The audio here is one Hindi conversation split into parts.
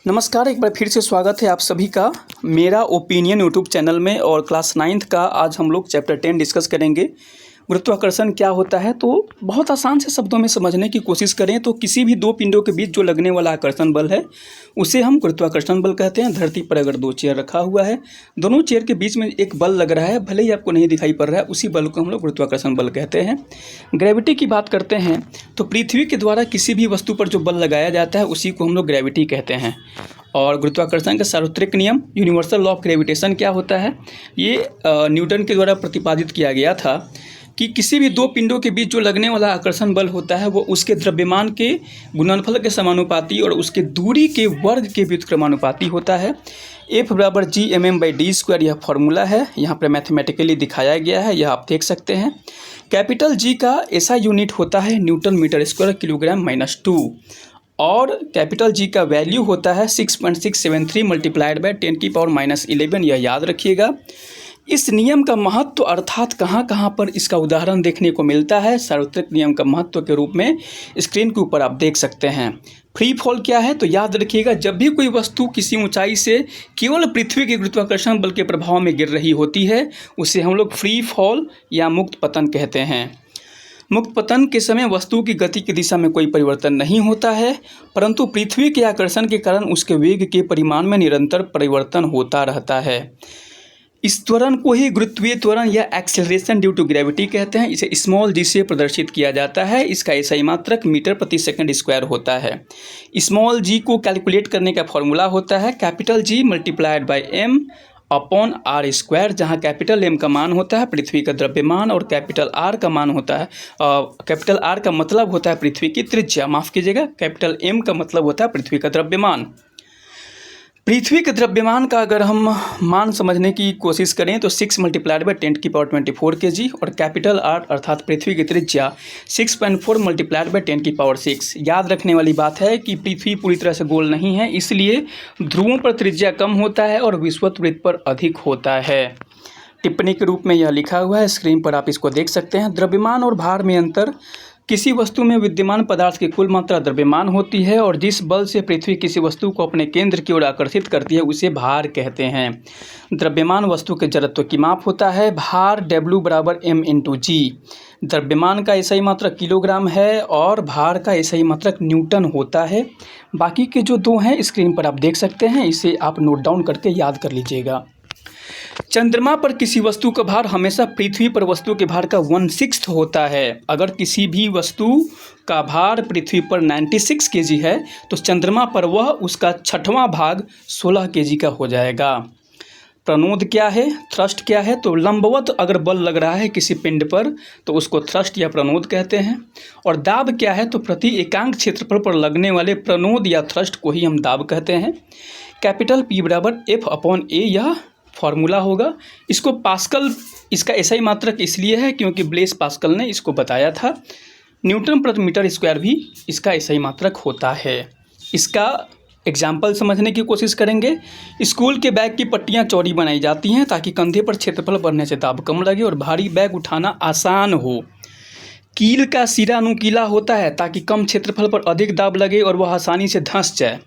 नमस्कार, एक बार फिर से स्वागत है आप सभी का मेरा ओपिनियन यूट्यूब चैनल में। और क्लास 9th का आज हम लोग चैप्टर 10 डिस्कस करेंगे। गुरुत्वाकर्षण क्या होता है, तो बहुत आसान से शब्दों में समझने की कोशिश करें तो किसी भी दो पिंडों के बीच जो लगने वाला आकर्षण बल है उसे हम गुरुत्वाकर्षण बल कहते हैं। धरती पर अगर दो चेयर रखा हुआ है, दोनों चेयर के बीच में एक बल लग रहा है, भले ही आपको नहीं दिखाई पड़ रहा है, उसी बल को हम लोग गुरुत्वाकर्षण बल कहते हैं। ग्रेविटी की बात करते हैं तो पृथ्वी के द्वारा किसी भी वस्तु पर जो बल लगाया जाता है उसी को हम लोग ग्रेविटी कहते हैं। और गुरुत्वाकर्षण का सार्वत्रिक नियम यूनिवर्सल लॉ ऑफ ग्रेविटेशन क्या होता है, ये न्यूटन के द्वारा प्रतिपादित किया गया था कि किसी भी दो पिंडों के बीच जो लगने वाला आकर्षण बल होता है वो उसके द्रव्यमान के गुणनफल के समानुपाती और उसके दूरी के वर्ग के व्युत्क्रमानुपाती होता है। F बराबर G/m/d², यह फॉर्मूला है, यहाँ पर मैथमेटिकली दिखाया गया है, यह आप देख सकते हैं। कैपिटल G का ऐसा यूनिट होता है न्यूटन मीटर स्क्वायर किलोग्राम-2 और कैपिटल G का वैल्यू होता है 6.673 मल्टीप्लाइड बाय 10⁻11, यह याद रखिएगा। इस नियम का महत्व अर्थात कहाँ कहाँ पर इसका उदाहरण देखने को मिलता है सार्वत्रिक नियम का महत्व के रूप में स्क्रीन के ऊपर आप देख सकते हैं। फ्री फॉल क्या है, तो याद रखिएगा, जब भी कोई वस्तु किसी ऊंचाई से केवल पृथ्वी के गुरुत्वाकर्षण बल के प्रभाव में गिर रही होती है उसे हम लोग फ्री फॉल या मुक्त पतन कहते हैं। मुक्त पतन के समय वस्तु की गति की दिशा में कोई परिवर्तन नहीं होता है, परंतु पृथ्वी के आकर्षण के कारण उसके वेग के परिमाण में निरंतर परिवर्तन होता रहता है। इस त्वरण को ही गुरुत्वीय त्वरण या एक्सेलरेशन ड्यू टू ग्रेविटी कहते हैं। इसे स्मॉल जी से प्रदर्शित किया जाता है। इसका एसआई मात्रक मीटर प्रति सेकंड स्क्वायर होता है। स्मॉल जी को कैलकुलेट करने का फॉर्मूला होता है capital G multiplied by M upon R square, जहाँ कैपिटल एम का मान होता है पृथ्वी का द्रव्यमान और कैपिटल आर का मान होता है कैपिटल आर का मतलब होता है पृथ्वी की त्रिज्या, माफ़ कीजिएगा, कैपिटल एम का मतलब होता है पृथ्वी का द्रव्यमान। पृथ्वी के द्रव्यमान का अगर हम मान समझने की कोशिश करें तो 6 मल्टीप्लाइड बाय 10⁻24 kg और कैपिटल आर अर्थात पृथ्वी की त्रिज्या 6.4 मल्टीप्लाइड बाय 10⁻6। याद रखने वाली बात है कि पृथ्वी पूरी तरह से गोल नहीं है, इसलिए ध्रुवों पर त्रिज्या कम होता है और विषुवत वृत्त पर अधिक होता है। टिप्पणी के रूप में यह लिखा हुआ है, स्क्रीन पर आप इसको देख सकते हैं। द्रव्यमान और भार में अंतर। किसी वस्तु में विद्यमान पदार्थ की कुल मात्रा द्रव्यमान होती है और जिस बल से पृथ्वी किसी वस्तु को अपने केंद्र की ओर आकर्षित करती है उसे भार कहते हैं। द्रव्यमान वस्तु के जड़त्व की माप होता है। भार W बराबर m/g। द्रव्यमान का एसआई मात्रक किलोग्राम है और भार का एसआई मात्रक न्यूटन होता है। बाकी के जो दो हैं स्क्रीन पर आप देख सकते हैं, इसे आप नोट डाउन करके याद कर लीजिएगा। चंद्रमा पर किसी वस्तु का भार हमेशा पृथ्वी पर वस्तु के भार का 1/6 होता है। अगर किसी भी वस्तु का भार पृथ्वी पर 96 kg है तो चंद्रमा पर वह उसका 6वां भाग 16 kg का हो जाएगा। प्रणोद क्या है, थ्रस्ट क्या है, तो लंबवत अगर बल लग रहा है किसी पिंड पर तो उसको थ्रस्ट या प्रणोद कहते हैं। और दाब क्या है, तो प्रति एकांक क्षेत्रफल पर लगने वाले प्रणोद या थ्रस्ट को ही हम दाब कहते हैं। कैपिटल P बराबर F/A, यह फॉर्मूला होगा। इसको पास्कल, इसका एसआई मात्रक इसलिए है क्योंकि ब्लेस पास्कल ने इसको बताया था। न्यूटन प्रति मीटर स्क्वायर भी इसका एसआई मात्रक होता है। इसका एग्जाम्पल समझने की कोशिश करेंगे। स्कूल के बैग की पट्टियां चौड़ी बनाई जाती हैं ताकि कंधे पर क्षेत्रफल बढ़ने से दाब कम लगे और भारी बैग उठाना आसान हो। कील का सिरा नुकीला होता है ताकि कम क्षेत्रफल पर अधिक दाब लगे और वह आसानी से धंस जाए।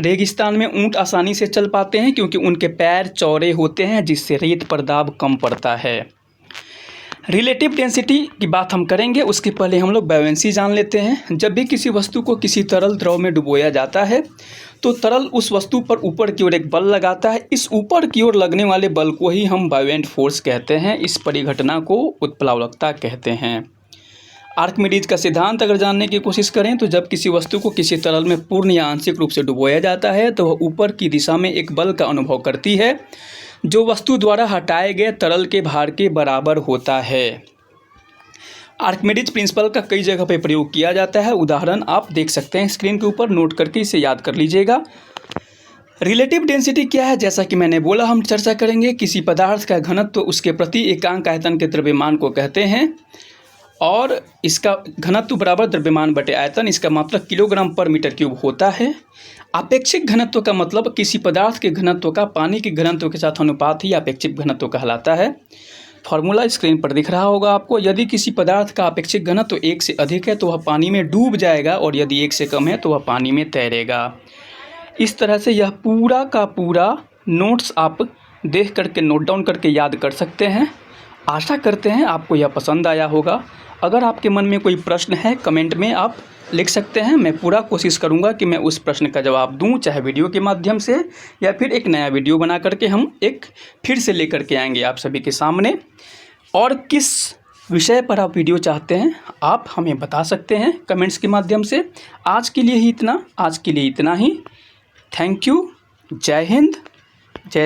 रेगिस्तान में ऊंट आसानी से चल पाते हैं क्योंकि उनके पैर चौड़े होते हैं जिससे रेत पर दाब कम पड़ता है। रिलेटिव डेंसिटी की बात हम करेंगे, उसके पहले हम लोग बुयांसी जान लेते हैं। जब भी किसी वस्तु को किसी तरल द्रव में डुबोया जाता है तो तरल उस वस्तु पर ऊपर की ओर एक बल लगाता है। इस ऊपर की ओर लगने वाले बल को ही हम बायोएंट फोर्स कहते हैं। इस परिघटना को उत्प्लावकता कहते हैं। आर्किमिडीज का सिद्धांत अगर जानने की कोशिश करें तो जब किसी वस्तु को किसी तरल में पूर्ण या आंशिक रूप से डुबोया जाता है तो वह ऊपर की दिशा में एक बल का अनुभव करती है जो वस्तु द्वारा हटाए गए तरल के भार के बराबर होता है। आर्किमिडीज प्रिंसिपल का कई जगह पर प्रयोग किया जाता है, उदाहरण आप देख सकते हैं स्क्रीन के ऊपर, नोट करके इसे याद कर लीजिएगा। रिलेटिव डेंसिटी क्या है, जैसा कि मैंने बोला हम चर्चा करेंगे। किसी पदार्थ का घनत्व उसके प्रति एकांक आयतन के द्रव्यमान को कहते हैं और इसका घनत्व बराबर द्रव्यमान बटे आयतन, इसका मात्रक किलोग्राम पर मीटर क्यूब होता है। आपेक्षिक घनत्व का मतलब किसी पदार्थ के घनत्व का पानी के घनत्व के साथ अनुपात ही आपेक्षिक घनत्व कहलाता है। फॉर्मूला स्क्रीन पर दिख रहा होगा आपको। यदि किसी पदार्थ का आपेक्षिक घनत्व 1 से अधिक है तो वह पानी में डूब जाएगा और यदि 1 से कम है तो वह पानी में तैरेगा। इस तरह से यह पूरा का पूरा नोट्स आप देख करके नोट डाउन करके याद कर सकते हैं। आशा करते हैं आपको यह पसंद आया होगा। अगर आपके मन में कोई प्रश्न है कमेंट में आप लिख सकते हैं। मैं पूरा कोशिश करूंगा कि मैं उस प्रश्न का जवाब दूं, चाहे वीडियो के माध्यम से या फिर एक नया वीडियो बना करके हम एक फिर से लेकर के आएंगे आप सभी के सामने। और किस विषय पर आप वीडियो चाहते हैं आप हमें बता सकते हैं कमेंट्स के माध्यम से। आज के लिए इतना ही। Thank you. जय हिंद।